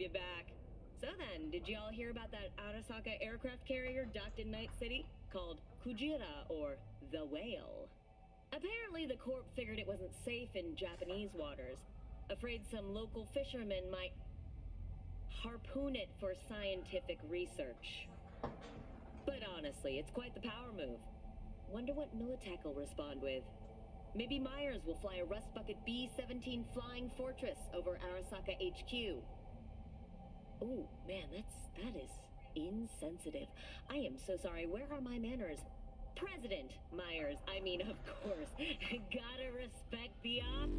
you back. So then, did y'all hear about that Arasaka aircraft carrier docked in Night City? Called Kujira, or the Whale. Apparently the Corp figured it wasn't safe in Japanese waters. Afraid some local fishermen might harpoon it for scientific research. But honestly, it's quite the power move. Wonder what Militech will respond with. Maybe Myers will fly a Rust Bucket B-17 Flying Fortress over Arasaka HQ. Oh, man, that is insensitive. I am so sorry. Where are my manners? President Myers. I mean, of course. Gotta respect the op.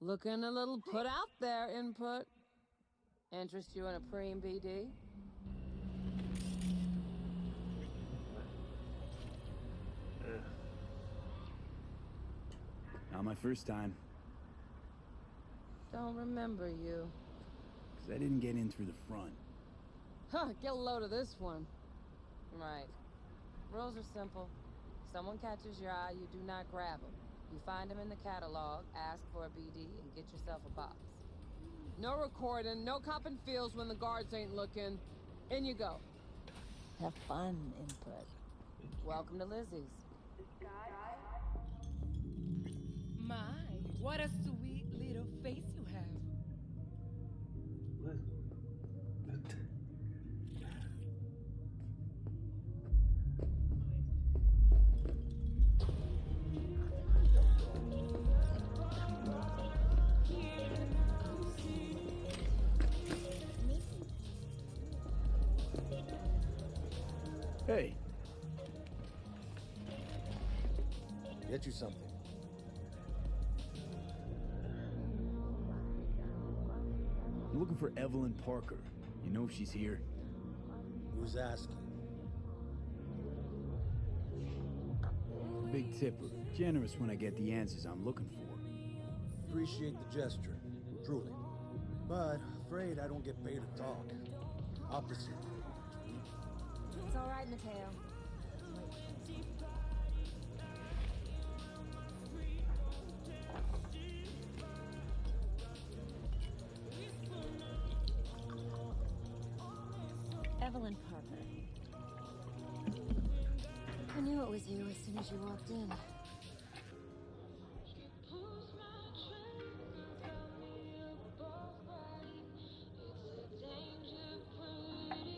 Looking a little put out there, input. Interest you in a preem BD? Not my first time. Don't remember you. 'Cause I didn't get in through the front. Huh, get a load of this one. Right. Rules are simple. Someone catches your eye, you do not grab them. You find them in the catalog, ask for a BD, and get yourself a box. No recording, no copping feels when the guards ain't looking. In you go. Have fun, input. Welcome to Lizzie's. My, what a sweet little face you have. Hey. Get you something. I'm looking for Evelyn Parker. You know if she's here? Who's asking? Big tipper. Generous when I get the answers I'm looking for. Appreciate the gesture, truly. But afraid I don't get paid to talk. Opposite. It's all right, Mateo. Evelyn Parker. I knew it was you as soon as you walked in.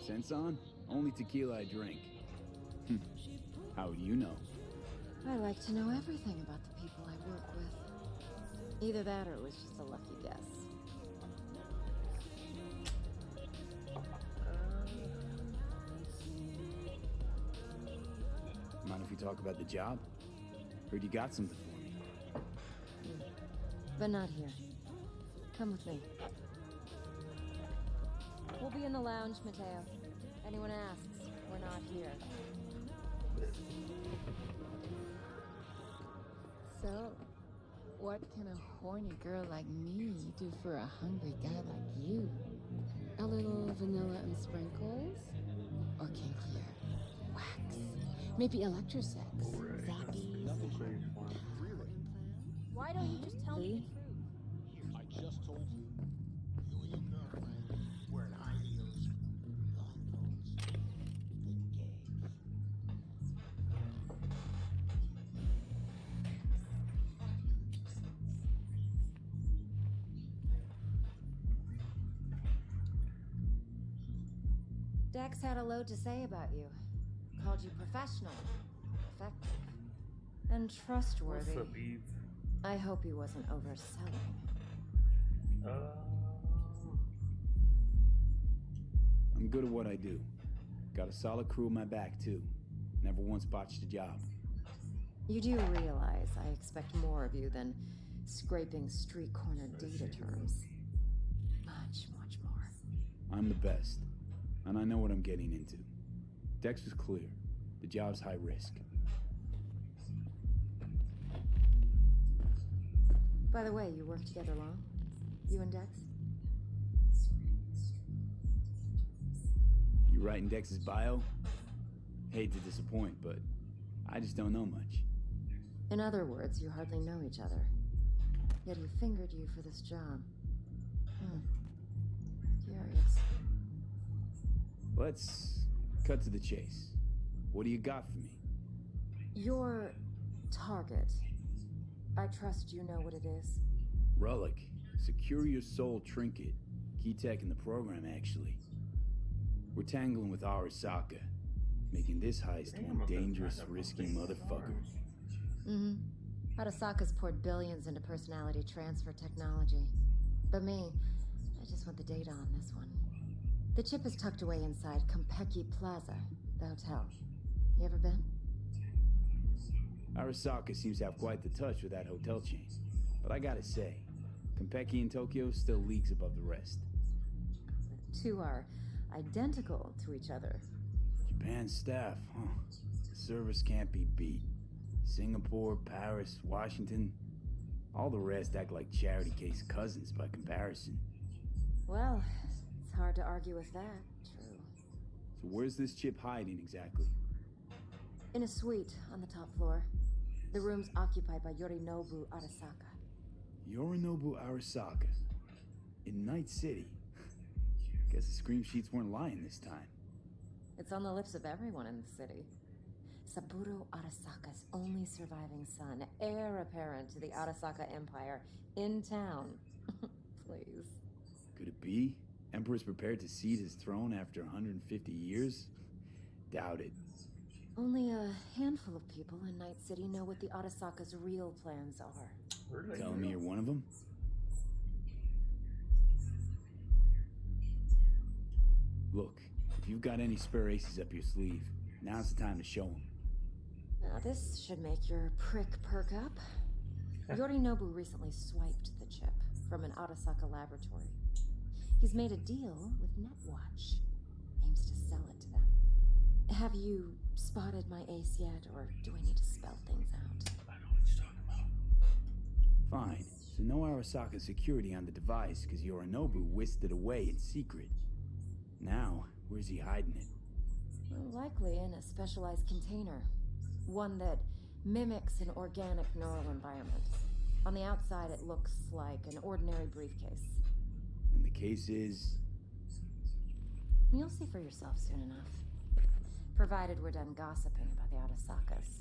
Sense on? Only tequila I drink. How do you know? I like to know everything about the people I work with. Either that or it was just a lucky guess. Mind if we talk about the job? Heard you got something for me. But not here. Come with me. We'll be in the lounge, Mateo. Anyone asks, we're not here. So, what can a horny girl like me do for a hungry guy like you? A little vanilla and sprinkles? Or kinkier? Wax? Maybe electrosex? Zappy? Nothing crazy for him. Really? Why don't you just tell me the truth? I just told you. You and your girlfriend wearing high heels, blindfolds, big gay. Dex had a load to say about you. Called you professional, effective, and trustworthy. What's up, Eve? I hope he wasn't overselling. I'm good at what I do. Got a solid crew at my back, too. Never once botched a job. You do realize I expect more of you than scraping street corner data terms. Much, much more. I'm the best, and I know what I'm getting into. Dex was clear. The job's high risk. By the way, you work together long? You and Dex? You writing Dex's bio? Hate to disappoint, but I just don't know much. In other words, you hardly know each other. Yet he fingered you for this job. Curious. Let's cut to the chase. What do you got for me? Your target. I trust you know what it is. Relic. Secure your soul trinket. Key tech in the program, actually. We're tangling with Arasaka, making this heist one dangerous, risky motherfucker. Arasaka's poured billions into personality transfer technology. But me, I just want the data on this one. The chip is tucked away inside Konpeki Plaza, the hotel. You ever been? Arasaka seems to have quite the touch with that hotel chain. But I gotta say, Konpeki in Tokyo still leagues above the rest. The two are identical to each other. Japan's staff, huh? The service can't be beat. Singapore, Paris, Washington, all the rest act like charity case cousins by comparison. Well, it's hard to argue with that. True. So where's this chip hiding exactly? In a suite on the top floor. The room's occupied by Yorinobu Arasaka. Yorinobu Arasaka. In Night City. Guess the scream sheets weren't lying this time. It's on the lips of everyone in the city. Saburo Arasaka's only surviving son, heir apparent to the Arasaka Empire, in town. Please. Could it be? Emperor's prepared to cede his throne after 150 years? Doubt it. Only a handful of people in Night City know what the Arasaka's real plans are. Telling me you're one of them? Look, if you've got any spare aces up your sleeve, now's the time to show them. Now this should make your prick perk up. Yorinobu recently swiped the chip from an Arasaka laboratory. He's made a deal with Netwatch. Aims to sell it to them. Have you spotted my ace yet, or do I need to spell things out? I know what you're talking about. Fine. So no Arasaka security on the device because Yorinobu whisked it away in secret. Now, where's he hiding it? Well, likely in a specialized container. One that mimics an organic neural environment. On the outside, it looks like an ordinary briefcase. And the case is... You'll see for yourself soon enough. Provided we're done gossiping about the Arasakas.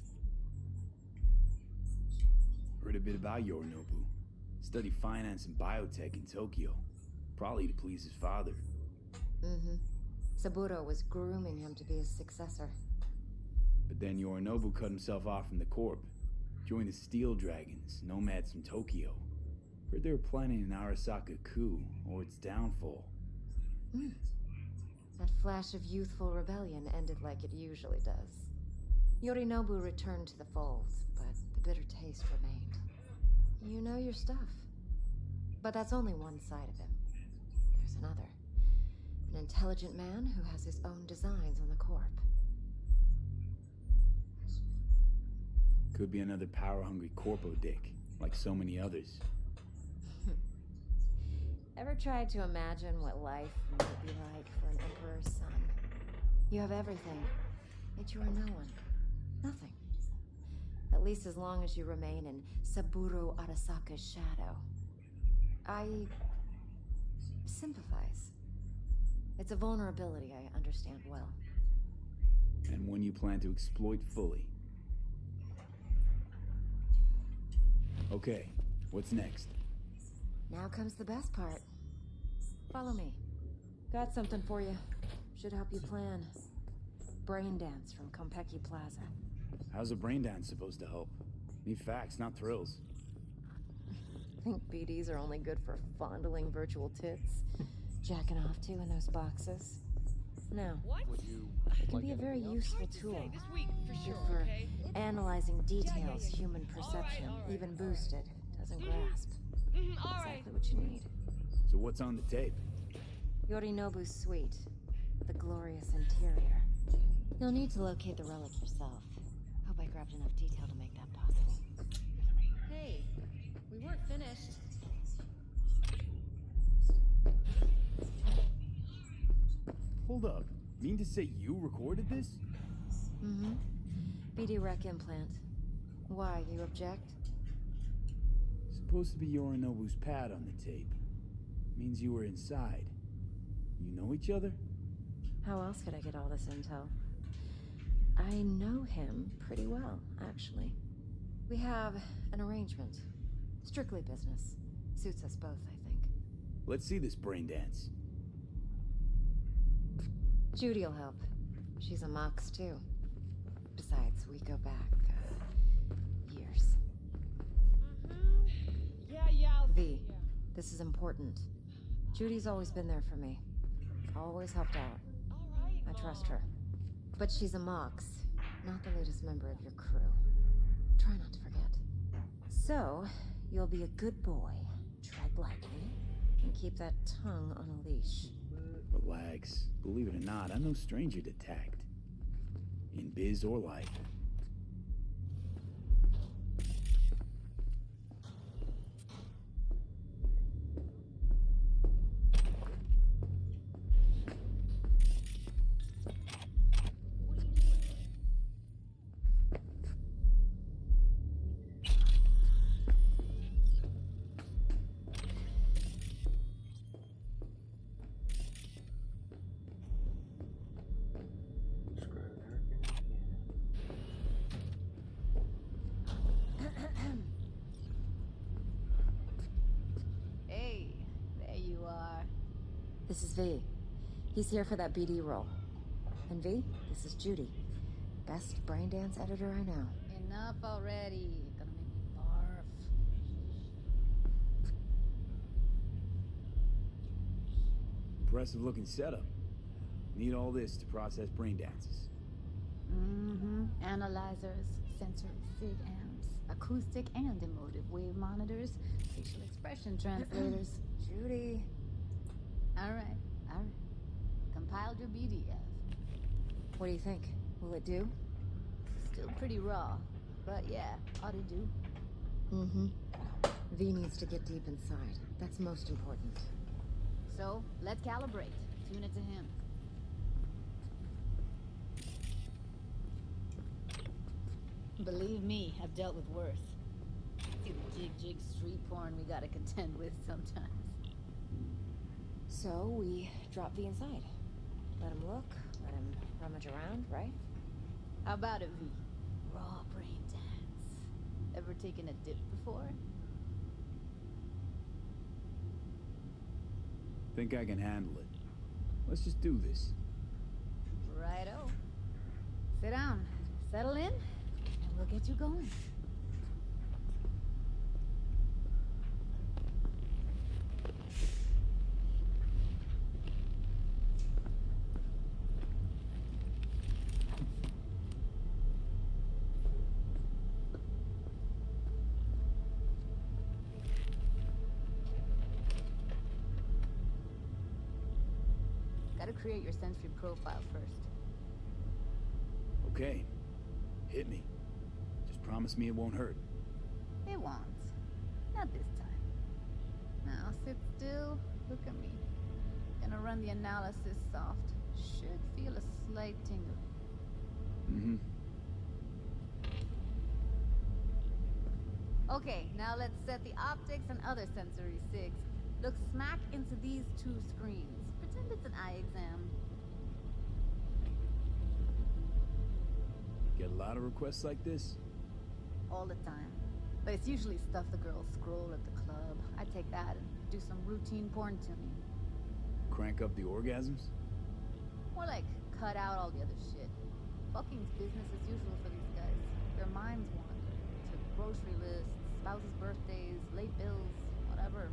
Heard a bit about Yorinobu. Studied finance and biotech in Tokyo. Probably to please his father. Saburo was grooming him to be his successor. But then Yorinobu cut himself off from the Corp. Joined the Steel Dragons, nomads from Tokyo. Heard they were planning an Arasaka coup, or its downfall. That flash of youthful rebellion ended like it usually does. Yorinobu returned to the fold, but the bitter taste remained. You know your stuff. But that's only one side of him. There's another. An intelligent man who has his own designs on the Corp. Could be another power-hungry corpo dick, like so many others. Ever tried to imagine what life might be like for an emperor's son? You have everything, yet you are no one. Nothing. At least as long as you remain in Saburo Arasaka's shadow. I sympathize. It's a vulnerability I understand well. And one you plan to exploit fully. Okay, what's next? Now comes the best part. Follow me. Got something for you. Should help you plan. Brain dance from Konpeki Plaza. How's a brain dance supposed to help? Need facts, not thrills. Think BDs are only good for fondling virtual tits? Jacking off to in those boxes? No. What? Would you It can like be a very anything else? useful Hard to tool. say this week for Good sure, for okay? analyzing details yeah. human perception, all right, even all right. boosted, doesn't grasp. All right. Exactly what you need. So what's on the tape? Yorinobu's suite. The glorious interior. You'll need to locate the relic yourself. Hope I grabbed enough detail to make that possible. Hey, we weren't finished. Hold up. Mean to say you recorded this? Mm-hmm. BD rec implant. Why, you object? Supposed to be Yorinobu's pad on the tape. Means you were inside. You know each other? How else could I get all this intel? I know him pretty well, actually. We have an arrangement. Strictly business. Suits us both, I think. Let's see this brain dance. Judy'll help. She's a Mox, too. Besides, we go back, years. Yeah. V, this is important. Judy's always been there for me. Always helped out. All right. I trust her. But she's a Mox, not the latest member of your crew. Try not to forget. So, you'll be a good boy, tread lightly, and keep that tongue on a leash. Relax. Believe it or not, I'm no stranger to tact. In biz or life. Hey, there you are. This is V. He's here for that BD role. And V, this is Judy. Best brain dance editor I know. Enough already. Gonna make me barf. Impressive looking setup. Need all this to process brain dances. Mm-hmm. Analyzers, sensory sig amps, acoustic and emotive wave monitors, facial expression translators. Judy. All right. Compiled your BDF. What do you think? Will it do? Still pretty raw, but yeah, ought to do. Mm-hmm. V needs to get deep inside. That's most important. So, let's calibrate. Tune it to him. Believe me, I've dealt with worse. See the jig street porn we gotta contend with sometimes. So, we drop V inside. Let him look, let him rummage around, right? How about it, V? Raw brain dance. Ever taken a dip before? Think I can handle it. Let's just do this. Righto. Sit down, settle in, and we'll get you going. Gotta create your sensory profile first. Okay. Hit me. Just promise me it won't hurt. It won't. Not this time. Now sit still Look at me. Gonna run the analysis soft. Should feel a slight tingle. Mm-hmm. Okay, now let's set the optics and other sensory SIGs. Look smack into these two screens. Pretend it's an eye exam. Get a lot of requests like this? All the time. But it's usually stuff the girls scroll at the club. I take that and do some routine porn tuning. Crank up the orgasms? More like cut out all the other shit. Fucking's business as usual for these guys. Their minds wander to grocery lists, spouses' birthdays, late bills, whatever.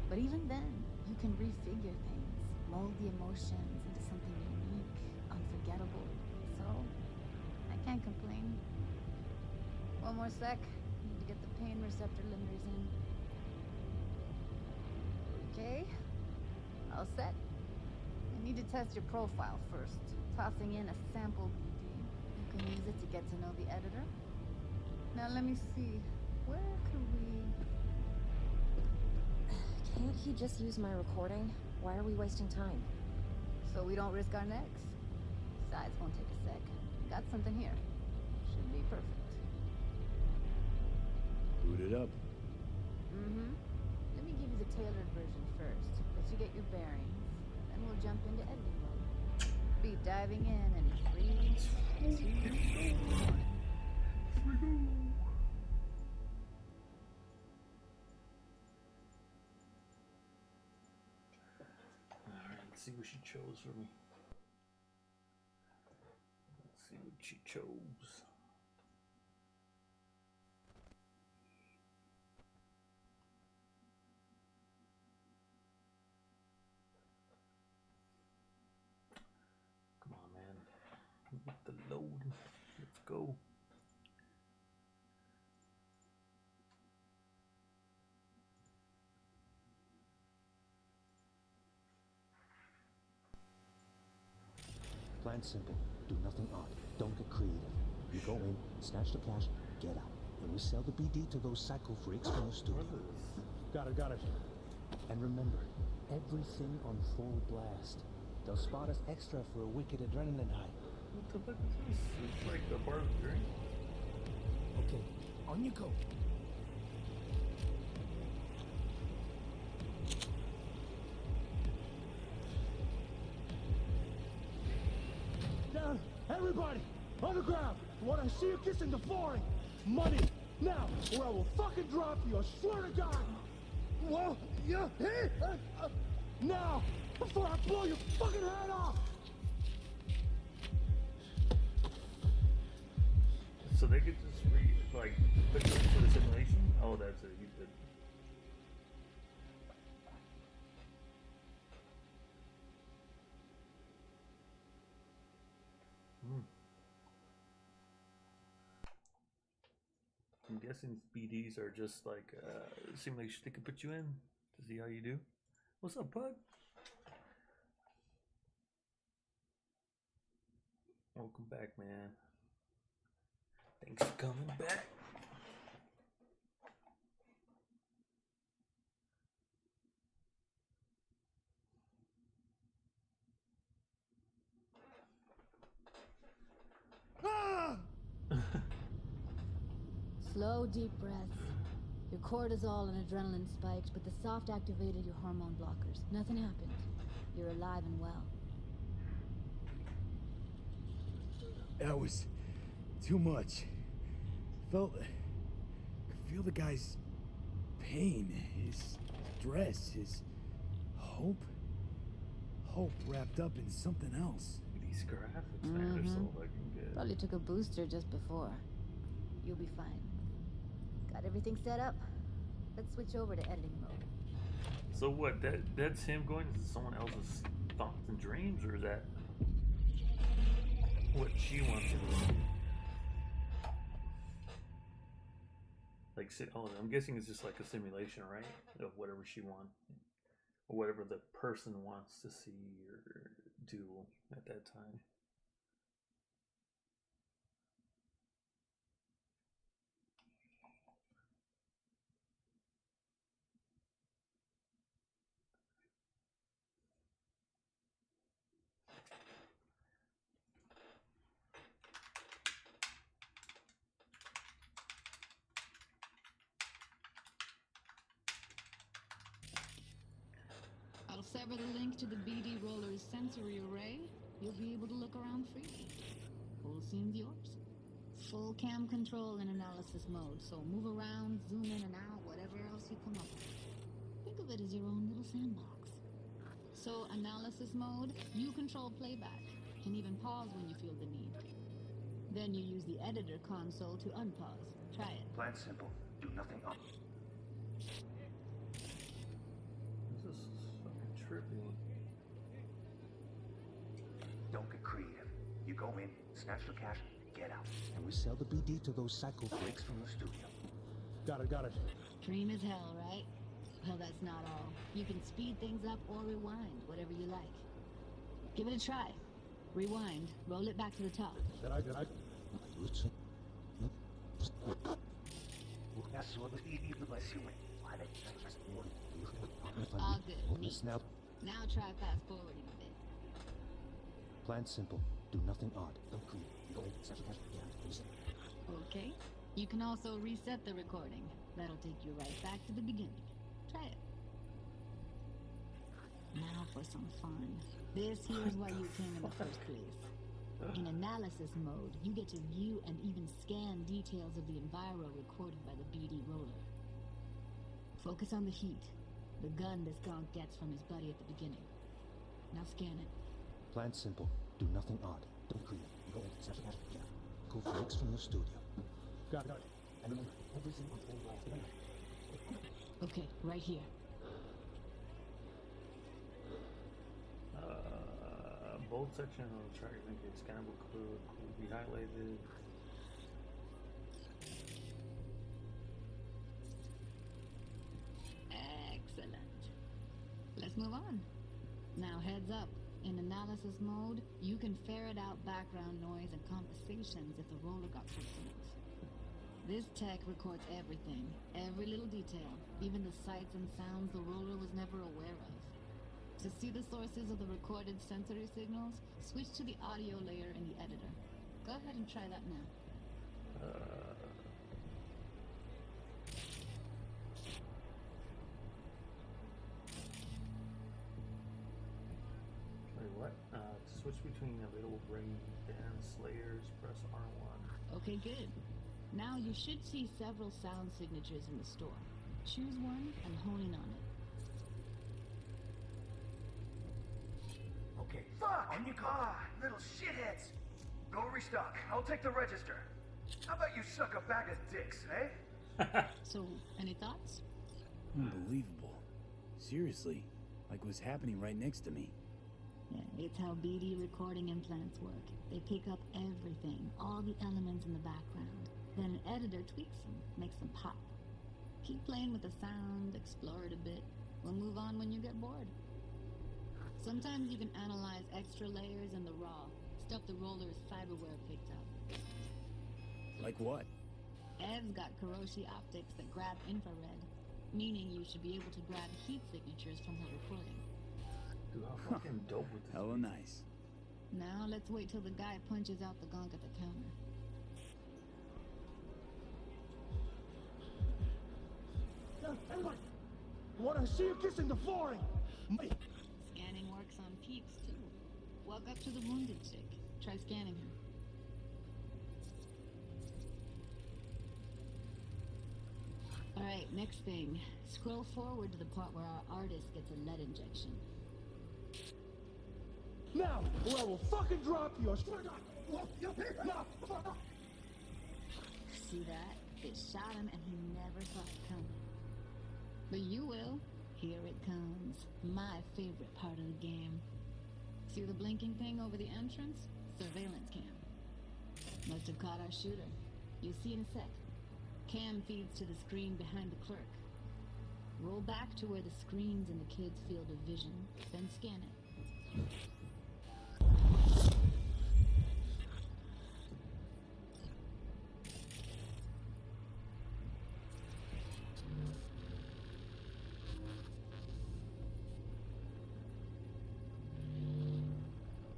But even then, you can refigure things, mold the emotions into something unique, unforgettable. So, I can't complain. One more sec. Need to get the pain receptor limiters in. Okay. All set. I need to test your profile first. Tossing in a sample BD. You can use it to get to know the editor. Now let me see. Where could we... Can't he just use my recording? Why are we wasting time? So we don't risk our necks? Besides, won't take a sec. Got something here. Should be perfect. Boot it up. Mm-hmm. Let me give you the tailored version first. Let you get your bearings. Then we'll jump into editing mode. Be diving in 3, 2, 1. Alright, let's see what she chose for me. Let's see what she chose. Come on, man. Get the load. Let's go. Plan simple. Do nothing odd. Don't get creative. You go in, snatch the cash, get out. And we sell the BD to those psycho freaks from the studio. Got it. And remember, everything on full blast. They'll spot us extra for a wicked adrenaline high. What the fuck is this? It's like the part of the drink. Okay, on you go. Down, everybody, on the ground. Want to see you kissing the flooring. Money, now, or I will fucking drop you. I swear to God. Well, yeah, hey, now, before I blow your fucking head off. So they could just like put you into the simulation? Oh, that's it. You did. I'm guessing BDs are just like simulation they can put you in to see how you do. What's up, bud? Welcome back, man. Thanks for coming back. Ah! Slow, deep breaths. Your cortisol and adrenaline spiked, but the soft activated your hormone blockers. Nothing happened. You're alive and well. That was too much. Could feel the guy's pain, his stress, his hope. Hope wrapped up in something else. These graphics, man, they're so fucking good. Probably took a booster just before. You'll be fine. Got everything set up? Let's switch over to editing mode. So what? That's him going to someone else's thoughts and dreams, or is that what she wants him to do? Like, oh, I'm guessing it's just like a simulation, right? Of whatever she wants, or whatever the person wants to see or do at that time. Sever the link to the BD roller's sensory array, you'll be able to look around freely. Whole scene's yours. Full cam control in analysis mode, so move around, zoom in and out, whatever else you come up with. Think of it as your own little sandbox. So analysis mode, you control playback, can even pause when you feel the need. Then you use the editor console to unpause. Try it. Plan simple. Do nothing up. This is fucking trippy. Don't get creative. You go in, snatch the cash, get out. And we sell the BD to those psycho freaks from the studio. Got it. Dream as hell, right? Well, that's not all. You can speed things up or rewind, whatever you like. Give it a try. Rewind. Roll it back to the top. All good. Neat. Now try fast forwarding a bit. Plan simple. Do nothing odd. Don't create. Go in, snatch the cash, get out. Okay. You can also reset the recording. That'll take you right back to the beginning. Try it. Now for some fun. This here's why you came in the first place. In analysis mode, you get to view and even scan details of the enviro recorded by the BD roller. Focus on the heat, the gun this gonk gets from his buddy at the beginning. Now scan it. Plan simple. Do nothing odd. Don't create. Go in, snatch the cash, get out. Go freaks from the studio. Got it. And remember, everything will hold off together. Okay, right here. Bold section of the track indicates scannable code will be highlighted. Excellent. Let's move on. Now heads up. In analysis mode, you can ferret out background noise and conversations if the roller got close enough. This tech records everything, every little detail, even the sights and sounds the roller was never aware of. To see the sources of the recorded sensory signals, switch to the audio layer in the editor. Go ahead and try that now. Wait, what? To switch between available brain dance layers, press R1. Okay, good. Now you should see several sound signatures in the store. Choose one and hone in on it. Okay, fuck! On you go! Little shitheads! Go restock. I'll take the register. How about you suck a bag of dicks, eh? So, any thoughts? Unbelievable. Seriously, like what's happening right next to me. Yeah, it's how BD recording implants work. They pick up everything, all the elements in the background. Then an editor tweaks them, makes them pop. Keep playing with the sound, explore it a bit. We'll move on when you get bored. Sometimes you can analyze extra layers in the raw, stuff the roller's cyberware picked up. Like what? Ev's got Kiroshi optics that grab infrared, meaning you should be able to grab heat signatures from her recording. Dude, how fucking dope with this? Hella nice. Now let's wait till the guy punches out the gonk at the counter. Everybody! I want to see you kissing the flooring! Scanning works on peeps, too. Walk up to the wounded chick. Try scanning her. Alright, next thing. Scroll forward to the part where our artist gets a lead injection. Now, or I will fucking drop you! See that? It shot him and he never saw it coming. But you will. Here it comes. My favorite part of the game. See the blinking thing over the entrance? Surveillance cam. Must have caught our shooter. You'll see in a sec. Cam feeds to the screen behind the clerk. Roll back to where the screen's in the kid's field of vision, then scan it.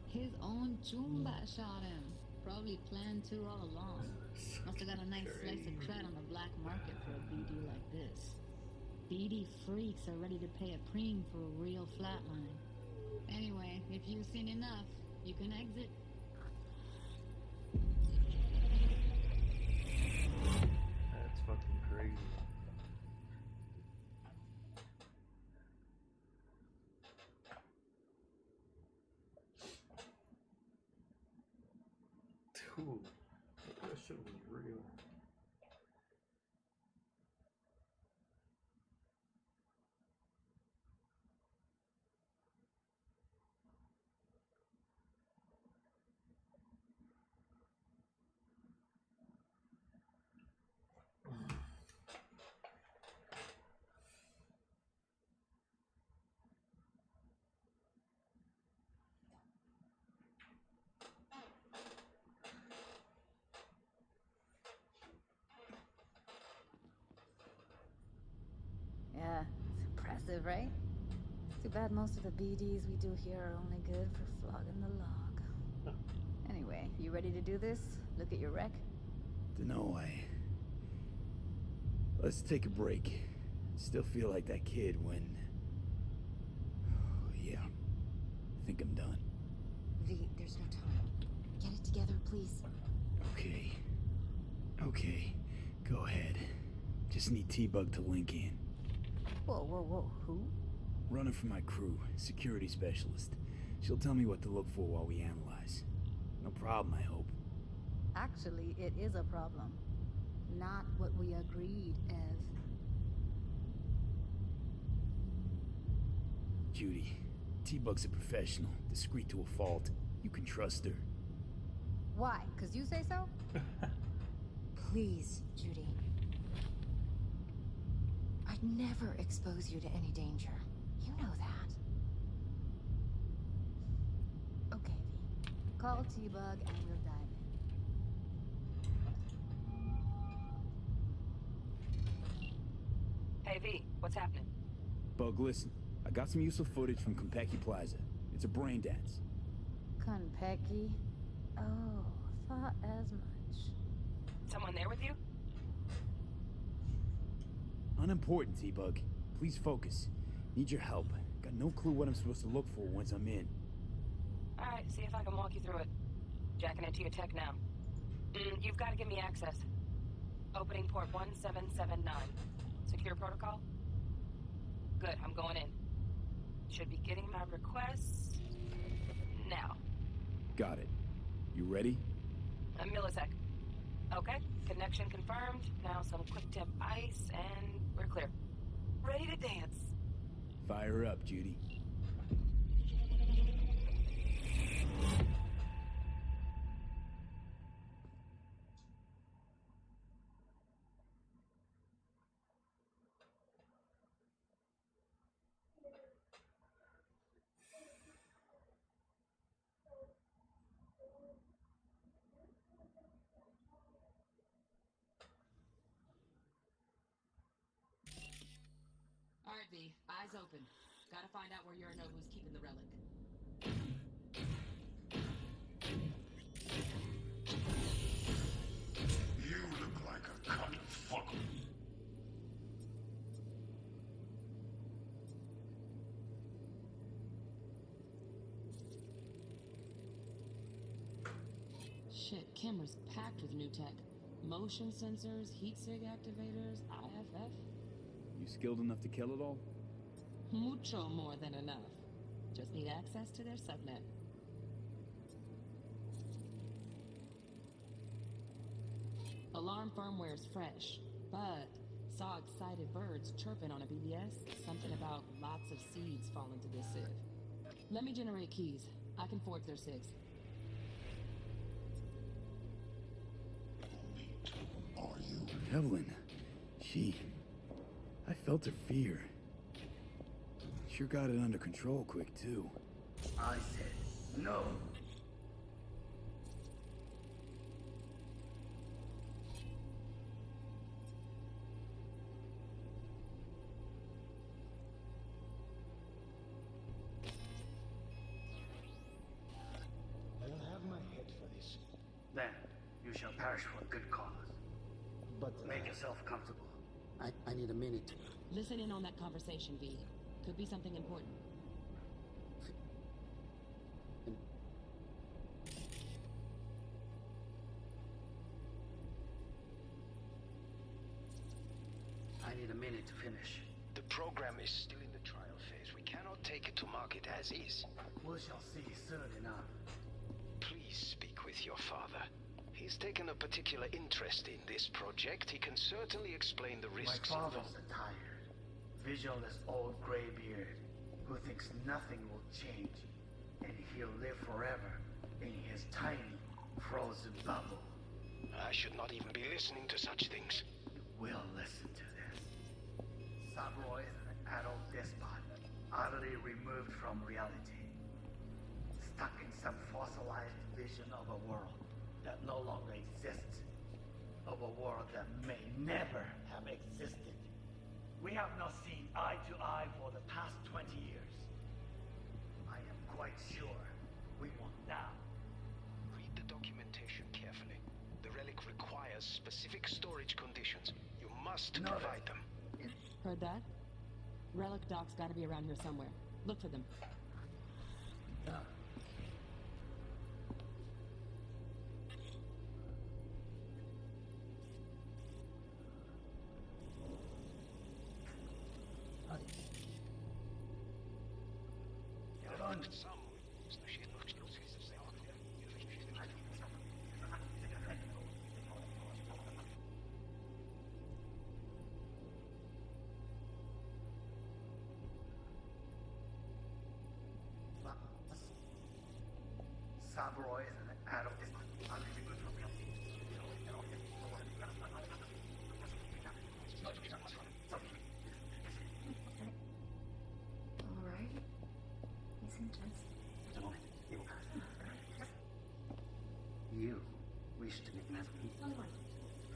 His own Chumba shot him. Probably planned to all along. Must have got a nice slice of cred on the black market for a BD like this. BD freaks are ready to pay a preem for a real flatline. Anyway, if you've seen enough, you can exit. That's fucking crazy. Dude, that shit was real. Yeah, it's impressive, right? Too bad most of the BDs we do here are only good for flogging the log. Anyway, you ready to do this? Look at your wreck? Dunno, Let's take a break. Still feel like that kid when... yeah. I think I'm done. V, there's no time. Get it together, please. Okay. Go ahead. Just need T-Bug to link in. Whoa, who? Runner for my crew, security specialist. She'll tell me what to look for while we analyze. No problem, I hope. Actually, it is a problem. Not what we agreed, Ev. Judy, T-Bug's a professional, discreet to a fault. You can trust her. Why? 'Cause you say so? Please, Judy. I'd never expose you to any danger. You know that. Okay, V. Call T-Bug and we'll dive in. Hey, V, what's happening? Bug, listen. I got some useful footage from Konpeki Plaza. It's a brain dance. Konpeki? Oh, thought as much. Someone there with you? Unimportant, T-Bug. Please focus. Need your help. Got no clue what I'm supposed to look for once I'm in. Alright, see if I can walk you through it. Jacking into your tech now. You've got to give me access. Opening port 1779. Secure protocol? Good, I'm going in. Should be getting my requests now. Got it. You ready? A millisec. Okay, connection confirmed. Now some quick tip ice, and we're clear. Ready to dance. Fire up, Judy. Alright, V, eyes open. Gotta find out where Yorinobu's keeping the relic. You look like a cut of fuckery. Shit, camera's packed with new tech. Motion sensors, heat sig activators, IFF. You skilled enough to kill it all? Mucho more than enough. Just need access to their subnet. Alarm firmware's fresh, but saw excited birds chirping on a BBS. Something about lots of seeds falling to this sieve. Let me generate keys. I can forge their SIGs. Are you? Evelyn. I felt her fear. Sure got it under control quick, too. I said no. I'll have my head for this. Then you shall perish for a good cause. But Make yourself comfortable. I need a minute. Listen in on that conversation, V. Could be something important. I need a minute to finish. The program is still in the trial phase. We cannot take it to market as is. We shall see soon enough. Please speak with your father. He's taken a particular interest in this project. He can certainly explain the risks My involved. father's a tired, visionless old graybeard who thinks nothing will change, and he'll live forever in his tiny, frozen bubble. I should not even be listening to such things. We'll listen to this. Sabroy is an adult despot, utterly removed from reality, stuck in some fossilized vision of a world that no longer exists, of a world that may never have existed. We have not seen eye to eye for the past 20 years. I am quite sure we want now. Read the documentation carefully. The relic requires specific storage conditions. You must provide them. Heard that? Relic docs gotta be around here somewhere. Look for them. Sabroy is an adult despot, utterly removed from reality. Alright. He's intense. You wish to make mass of me?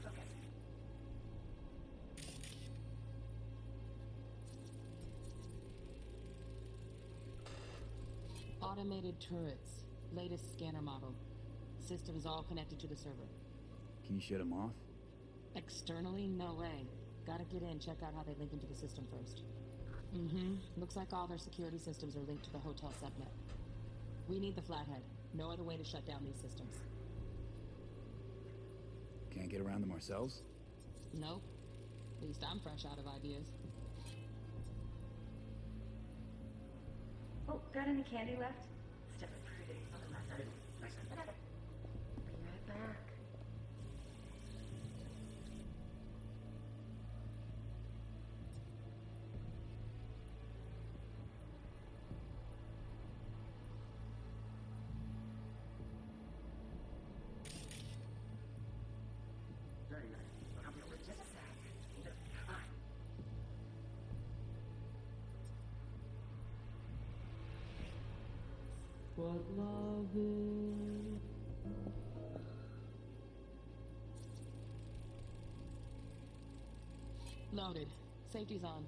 Okay. Automated turrets. Latest scanner model. Systems all connected to the server. Can you shut them off? Externally, no way. Gotta get in, check out how they link into the system first. Looks like all their security systems are linked to the hotel subnet. We need the flathead. No other way to shut down these systems. Can't get around them ourselves? Nope. At least I'm fresh out of ideas. Oh, got any candy left? Stuff is pretty. Be right back. Just a sec. What love is. Loaded. Safety's on.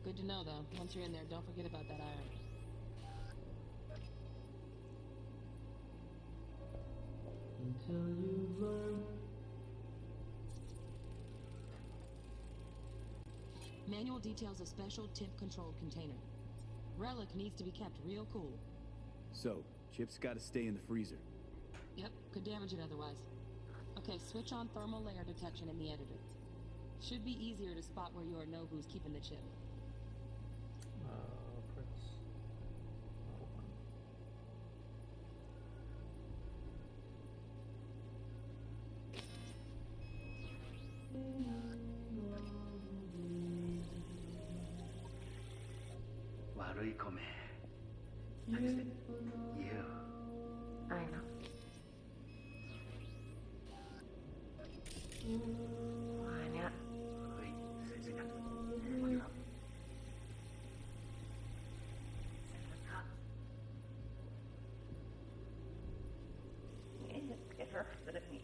Good to know, though. Once you're in there, don't forget about that iron. Until you learn. Manual details a special tip-controlled container. Relic needs to be kept real cool. So, chips gotta stay in the freezer. Yep, could damage it otherwise. Okay, switch on thermal layer detection in the editor. Should be easier to spot where Yorinobu's keeping the chip. Press. Warui-kome. You. I know. Anya. Get her rid of me.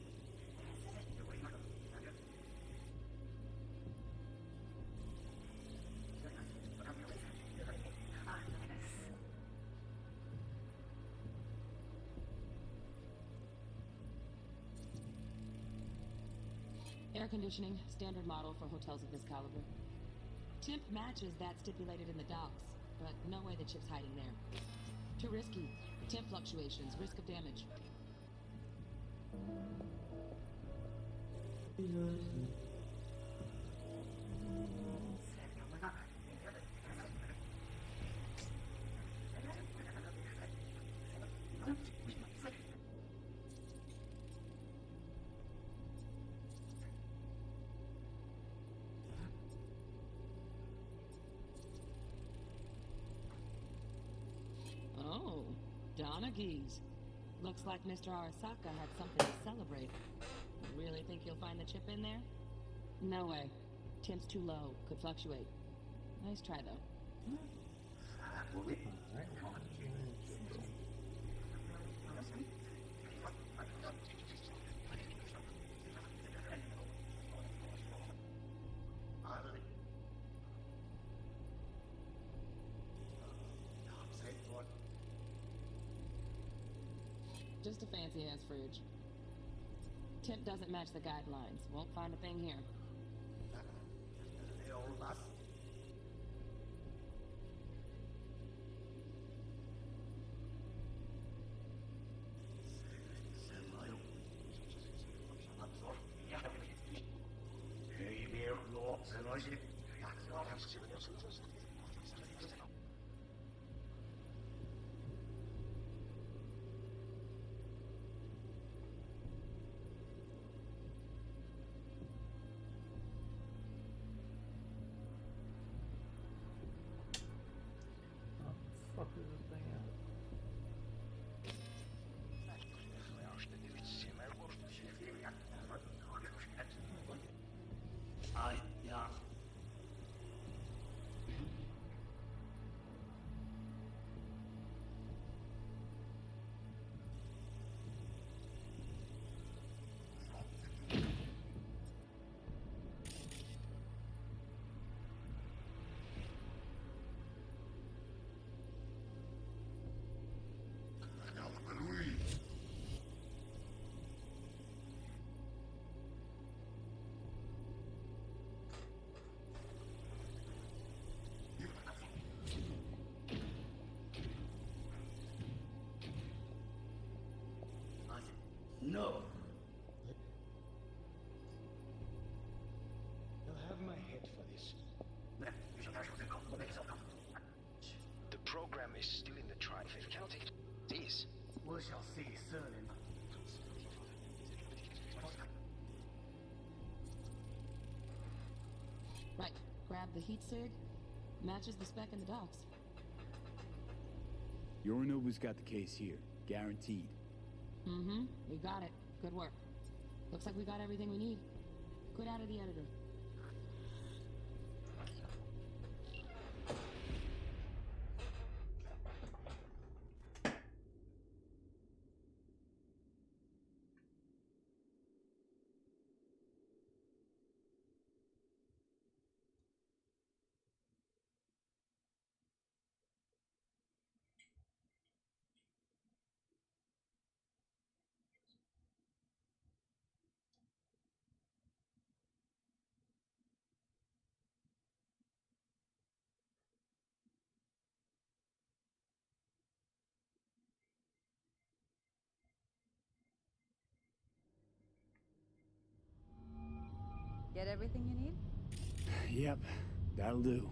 Air conditioning, standard model for hotels of this caliber. Temp matches that stipulated in the docs, but no way the chip's hiding there. Too risky. Temp fluctuations, risk of damage. Oh, Donaghy's. Looks like Mr. Arasaka had something to celebrate. Really think you'll find the chip in there? No way. Temp's too low. Could fluctuate. Nice try, though. Just a fancy-ass fridge. Temp doesn't match the guidelines. Won't find a thing here. Fuck is this thing out? No. You'll have my head for this. The program is still in the trial phase. We cannot take this. We shall see soon. Right. Grab the heat sig. Matches the spec in the docs. Yorinobu's got the case here. Guaranteed. Mm-hmm. We got it. Good work. Looks like we got everything we need. Quit out of the editor. Get everything you need? Yep, that'll do.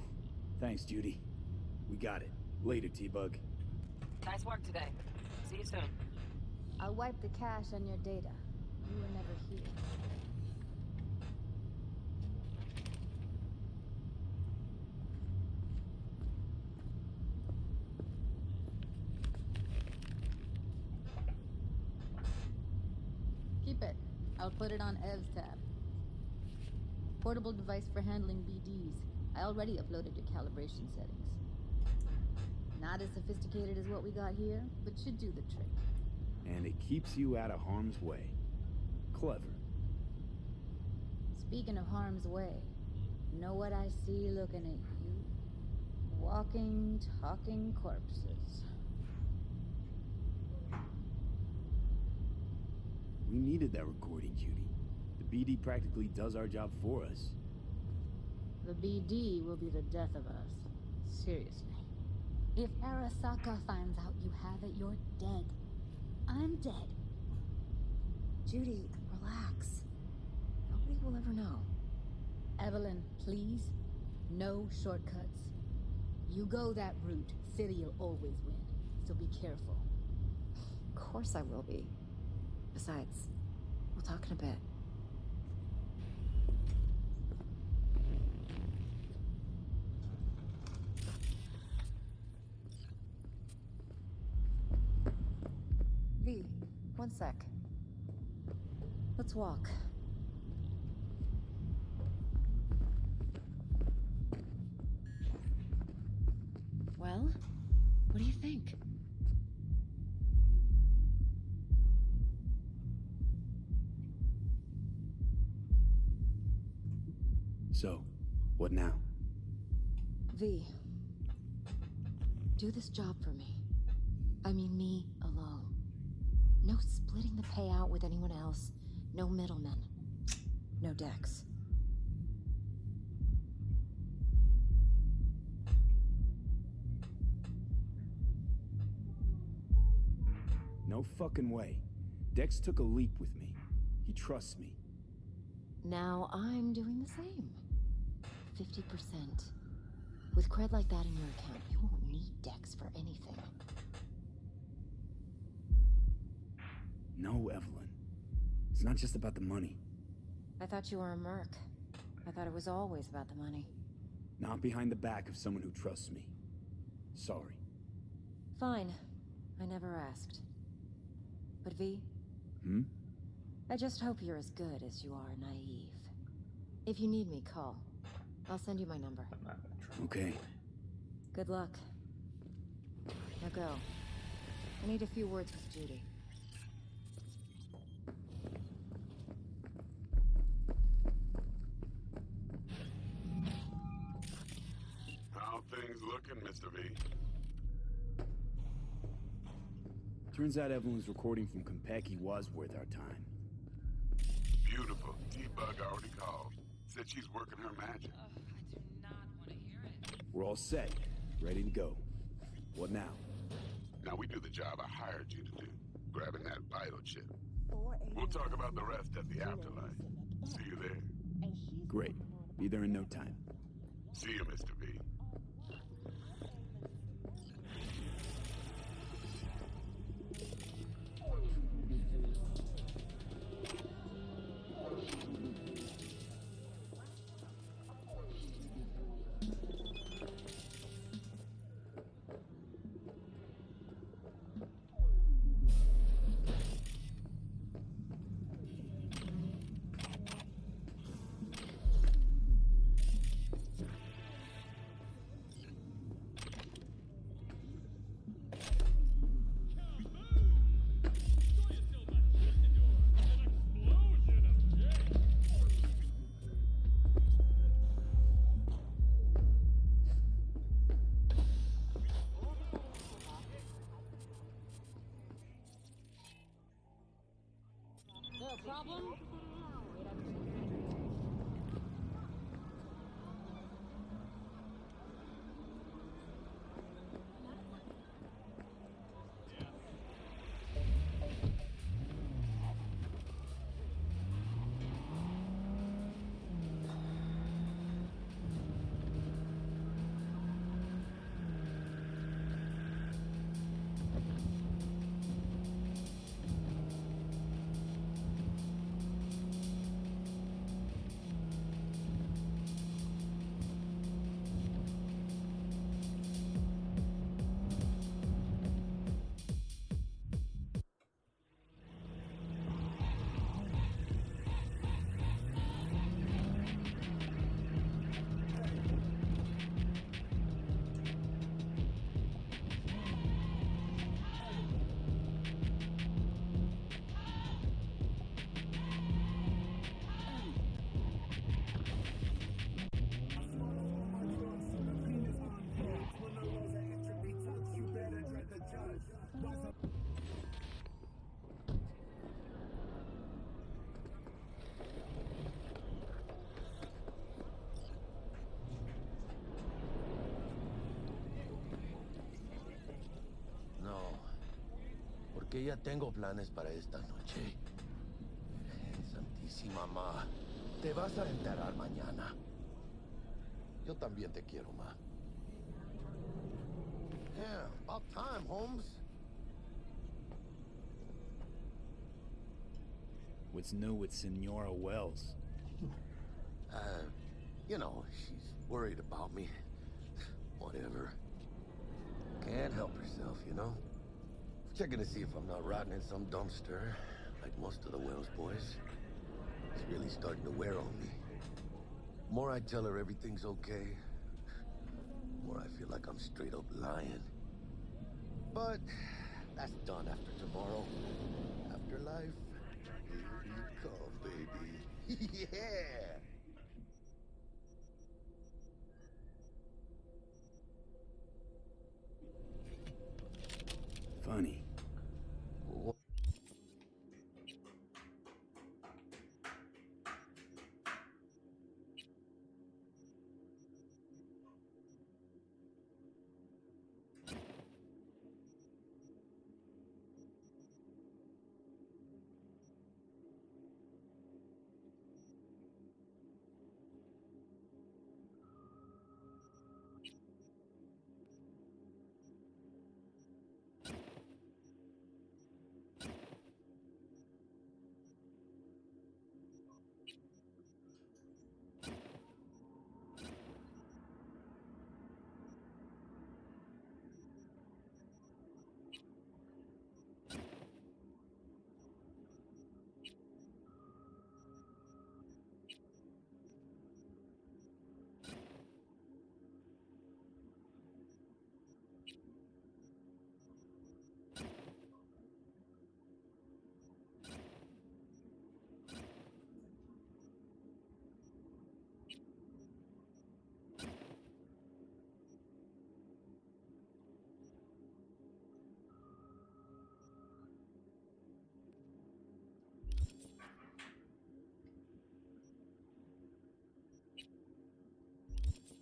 Thanks, Judy. We got it. Later, T-Bug. Nice work today. See you soon. I'll wipe the cache on your data. You were never here. Keep it. I'll put it on Ev's tab. Portable device for handling BDs. I already uploaded your calibration settings. Not as sophisticated as what we got here, but should do the trick. And it keeps you out of harm's way. Clever. Speaking of harm's way, know what I see looking at you? Walking, talking corpses. We needed that recording, Judy. The BD practically does our job for us. The BD will be the death of us. Seriously. If Arasaka finds out you have it, you're dead. I'm dead. Judy, relax. Nobody will ever know. Evelyn, please. No shortcuts. You go that route, City'll always win. So be careful. Of course I will be. Besides, we'll talk in a bit. V, one sec. Let's walk. Well, what do you think? So, what now? V, do this job for me. I mean me alone. No splitting the payout with anyone else. No middlemen. No Dex. No fucking way. Dex took a leap with me. He trusts me. Now I'm doing the same. 50%. With cred like that in your account, you won't need Dex for anything. No, Evelyn. It's not just about the money. I thought you were a merc. I thought it was always about the money. Not behind the back of someone who trusts me. Sorry. Fine. I never asked. But V? Hmm? I just hope you're as good as you are naive. If you need me, call. I'll send you my number. Okay. Good luck. Now go. I need a few words with Judy. How things looking, Mr. V? Turns out Evelyn's recording from Konpeki was worth our time. Beautiful. T-Bug already called. Said she's working her magic. I do not want to hear it. We're all set. Ready to go. What now? Now we do the job I hired you to do. Grabbing that vital chip. We'll talk about the rest at the afterlife. See you there. Great. Be there in no time. See you, Mr. V. porque ya tengo planes para esta noche. Santísima Ma, te vas a enterar mañana. Yo también te quiero, Ma. Yeah, about time, Holmes. What's new with Senora Wells? You know, she's worried about me. Whatever. Can't help herself, you know? Checking to see if I'm not rotting in some dumpster, like most of the Wells boys. It's really starting to wear on me. The more I tell her everything's okay, the more I feel like I'm straight up lying. But that's done after tomorrow. Afterlife, here we come, baby. Yeah! Funny.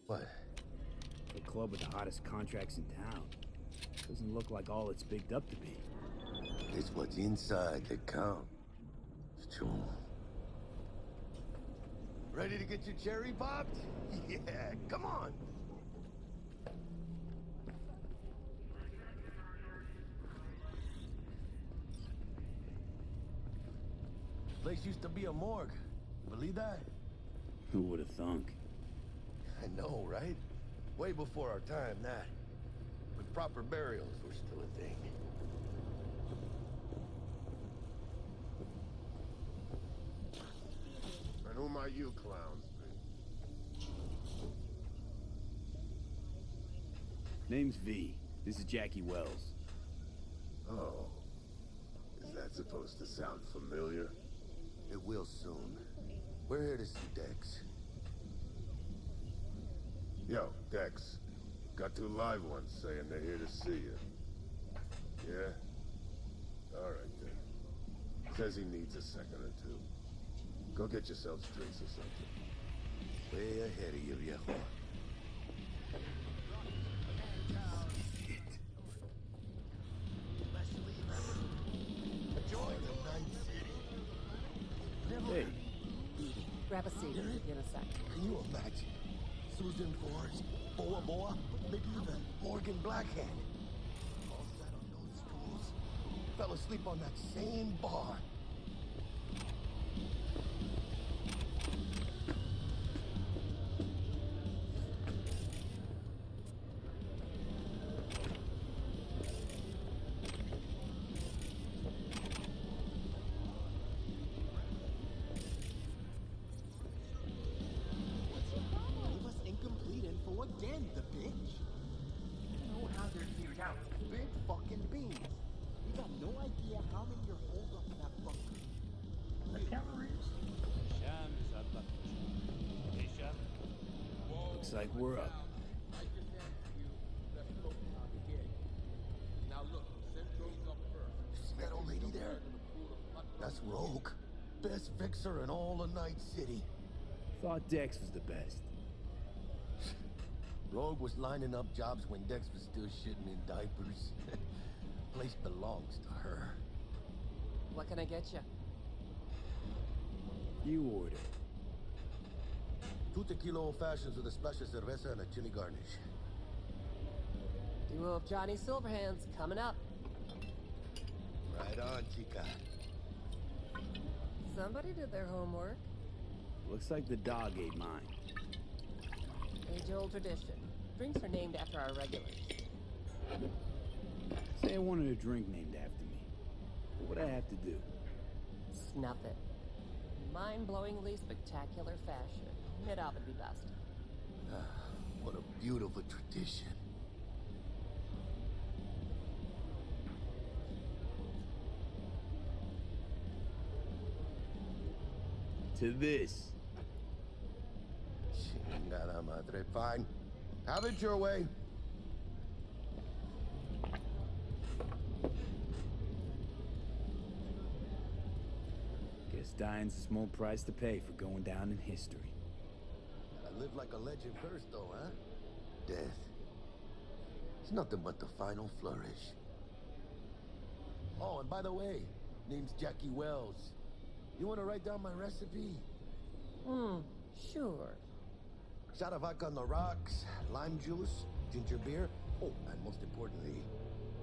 What? The club with the hottest contracts in town. Doesn't look like all it's bigged up to be. It's what's inside that counts. It's true. Ready to get your cherry popped? Yeah, come on! Place used to be a morgue. Believe that? Who would have thunk? I know, right? Way before our time, that. When proper burials were still a thing. And who might you clowns be? Name's V. This is Jackie Wells. Oh. Is that supposed to sound familiar? It will soon. We're here to see Dex. Yo, Dex. Got two live ones saying they're here to see you. Yeah? Alright then. Says he needs a second or two. Go get yourselves drinks or something. Way ahead of you, viejo. Hey. Grab a seat. In a sec. Can you imagine? Susan Forrest, Boa Boa, maybe even Morgan Blackhand. All sat on those stools. Fell asleep on that same bar. Looks like we're up. See that old lady there? That's Rogue. Best fixer in all of Night City. Thought Dex was the best. Rogue was lining up jobs when Dex was still shitting in diapers. place belongs to her. What can I get you? You order. 2 tequila old fashions with a splash of cerveza and a chili garnish. Duo of Johnny Silverhands coming up. Right on, chica. Somebody did their homework. Looks like the dog ate mine. Age-old tradition. Drinks are named after our regulars. Say I wanted a drink named after me. What would I have to do? Snuff it. Mind-blowingly spectacular fashion. Mid-op would be best. What a beautiful tradition. To this. Chingada madre. Fine. Have it your way. Guess dying's a small price to pay for going down in history. I live like a legend first, though, huh? Death. It's nothing but the final flourish. Oh, and by the way, name's Jackie Wells. You want to write down my recipe? Sure. Shot of vodka on the rocks, lime juice, ginger beer. Oh, and most importantly,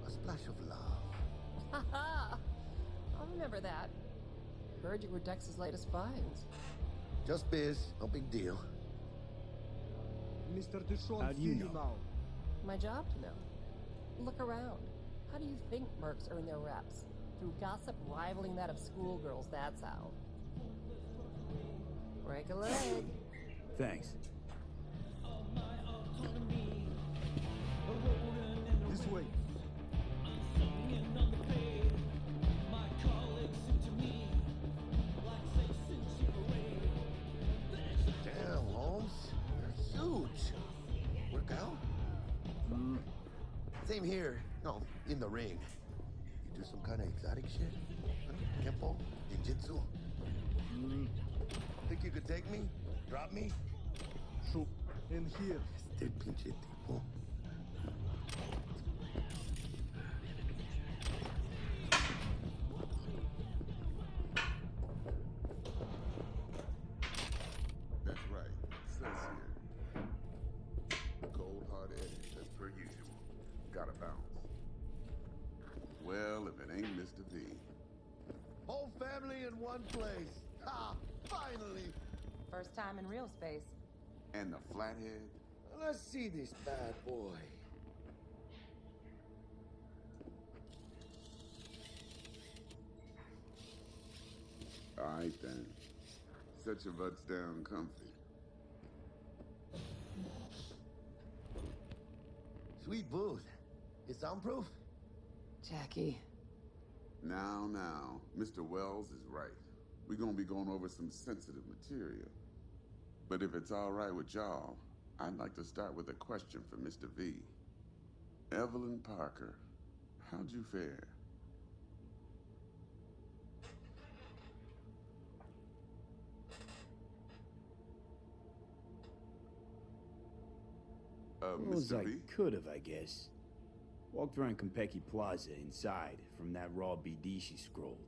a splash of love. Haha! I'll remember that. Heard you were Dex's latest finds. Just biz, no big deal. Mr. Duchon, How do you know? now. My job to know. Look around. How do you think mercs earn their reps? Through gossip rivaling that of schoolgirls, that's how. Break a leg. Thanks. This way. Damn, Holmes. You're huge. Work out? Same here. No, in the ring. You do some kind of exotic shit? Huh? Kempo? Ninjutsu? Think you could take me? Drop me? Shoot. In here. Este pinche tipo. That's right. It says here. Cold hard edge, as per usual. Gotta bounce. Well, if it ain't Mr. V. Whole family in one place. Ha! Finally! First time in real space. And the flathead. Let's see this bad boy. All right, then. Set your butts down comfy. Sweet booth. It's soundproof? Jackie. Now, Mr. Wells is right. We're gonna be going over some sensitive material. But if it's all right with y'all, I'd like to start with a question for Mr. V. Evelyn Parker, how'd you fare? Well, as Mr. I V? could have, I guess. Walked around Konpeki Plaza inside from that raw BD she scrolled.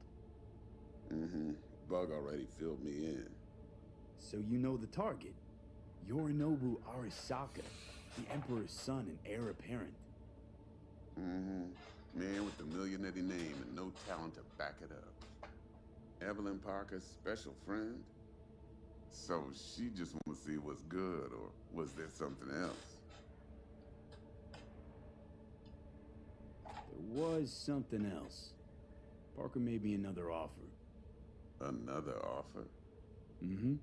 Mm-hmm. Bug already filled me in. So you know the target. Yorinobu Arasaka, the Emperor's son and heir apparent. Mm-hmm. Man with the millionaire name and no talent to back it up. Evelyn Parker's special friend? So she just want to see what's good, or was there something else? There was something else. Parker made me another offer. Another offer? Mm-hmm.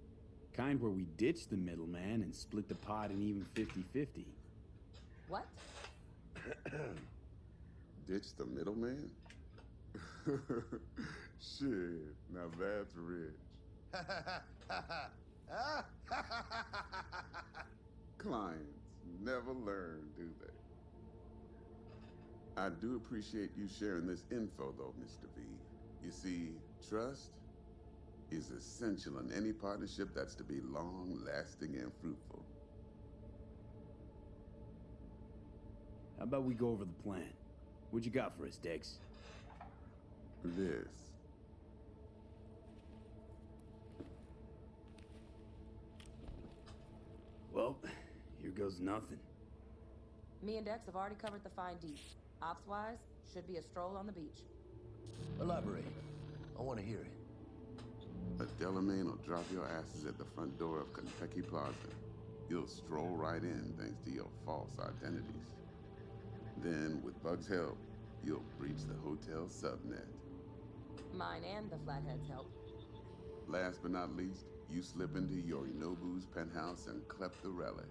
Kind where we ditch the middleman and split the pot in even 50-50. What? Ditch the middleman? Shit, now that's rich. Clients never learn, do they? I do appreciate you sharing this info, though, Mr. V. You see, trust is essential in any partnership that's to be long-lasting and fruitful. How about we go over the plan? What you got for us, Dex? This. Well, here goes nothing. Me and Dex have already covered the fine deeds. Ops-wise, should be a stroll on the beach. Elaborate. I want to hear it. A Delamain will drop your asses at the front door of Kentucky Plaza. You'll stroll right in thanks to your false identities. Then, with Bug's help, you'll breach the hotel subnet. Mine and the Flathead's help. Last but not least, you slip into Yorinobu's penthouse and clep the relic.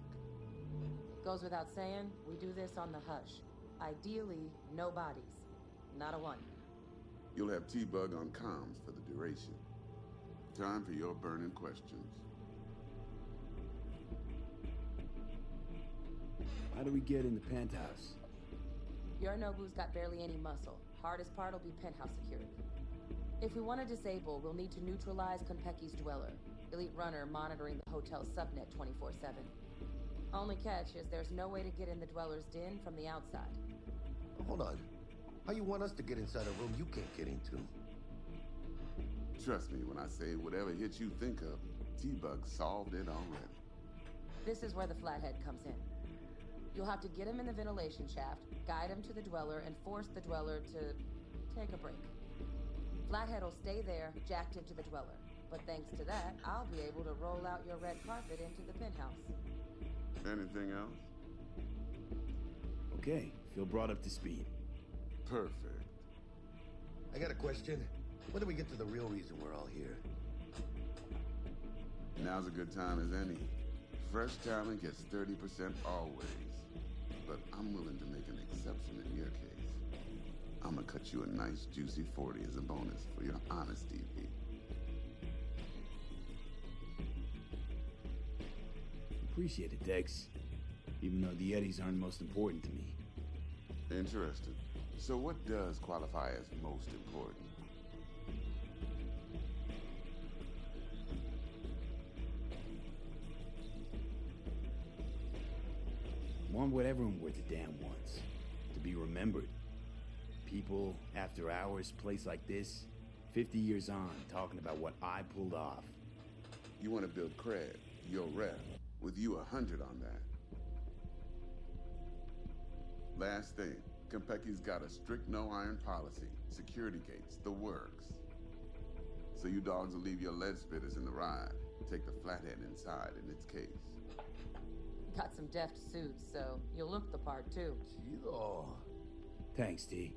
Goes without saying, we do this on the hush. Ideally, no bodies. Not a one. You'll have T-Bug on comms for the duration. Time for your burning questions. How do we get in the penthouse? Yorinobu's got barely any muscle. Hardest part will be penthouse security. If we want to disable, we'll need to neutralize Konpeki's dweller. Elite runner monitoring the hotel subnet 24/7. Only catch is there's no way to get in the dweller's den from the outside. Hold on. How you want us to get inside a room you can't get into? Trust me when I say whatever hit you think of, T-Bug solved it already. This is where the Flathead comes in. You'll have to get him in the ventilation shaft, guide him to the dweller, and force the dweller to take a break. Flathead will stay there, jacked into the dweller. But thanks to that, I'll be able to roll out your red carpet into the penthouse. Anything else? Okay, feel brought up to speed. Perfect. I got a question. When do we get to the real reason we're all here? Now's a good time as any. Fresh talent gets 30% always. But I'm willing to make an exception in your case. I'm gonna cut you a nice juicy 40 as a bonus for your honesty, Pete. Appreciate it, Dex. Even though the Eddies aren't most important to me. Interesting. So what does qualify as most important? Want what everyone worth a damn wants. To be remembered. People, after hours, place like this, 50 years on, talking about what I pulled off. You want to build cred, your rep, with you 100 on that. Last thing, Konpeki's got a strict no-iron policy, security gates, the works. So you dogs will leave your lead spitters in the ride, take the Flathead inside in its case. Got some deft suits, so you'll look the part too. Chido. Thanks, T.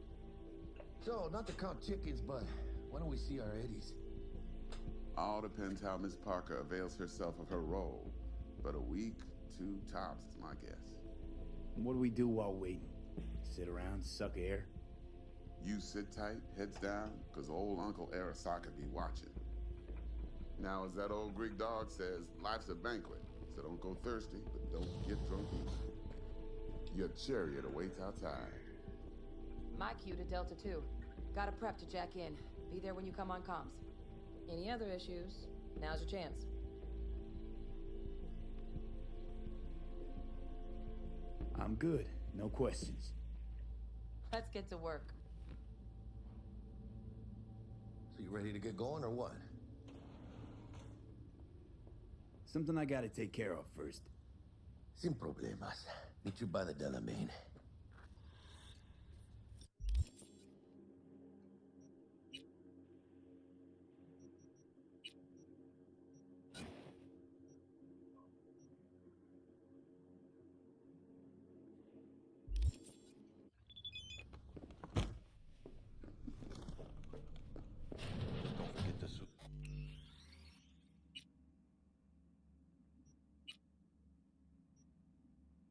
So, not to count chickens, but why don't we see our Eddies? All depends how Miss Parker avails herself of her role. But a week, 2 tops is my guess. And what do we do while waiting? Sit around, suck air? You sit tight, heads down, because old Uncle Arasaka be watching. Now, as that old Greek dog says, life's a banquet, so don't go thirsty, but don't get drunk either. Your chariot awaits outside. My cue to Delta 2. Gotta prep to jack in. Be there when you come on comms. Any other issues, now's your chance. I'm good. No questions. Let's get to work. So you ready to get going or what? Something I gotta take care of first. Sin problemas. Meet you by the Delamain.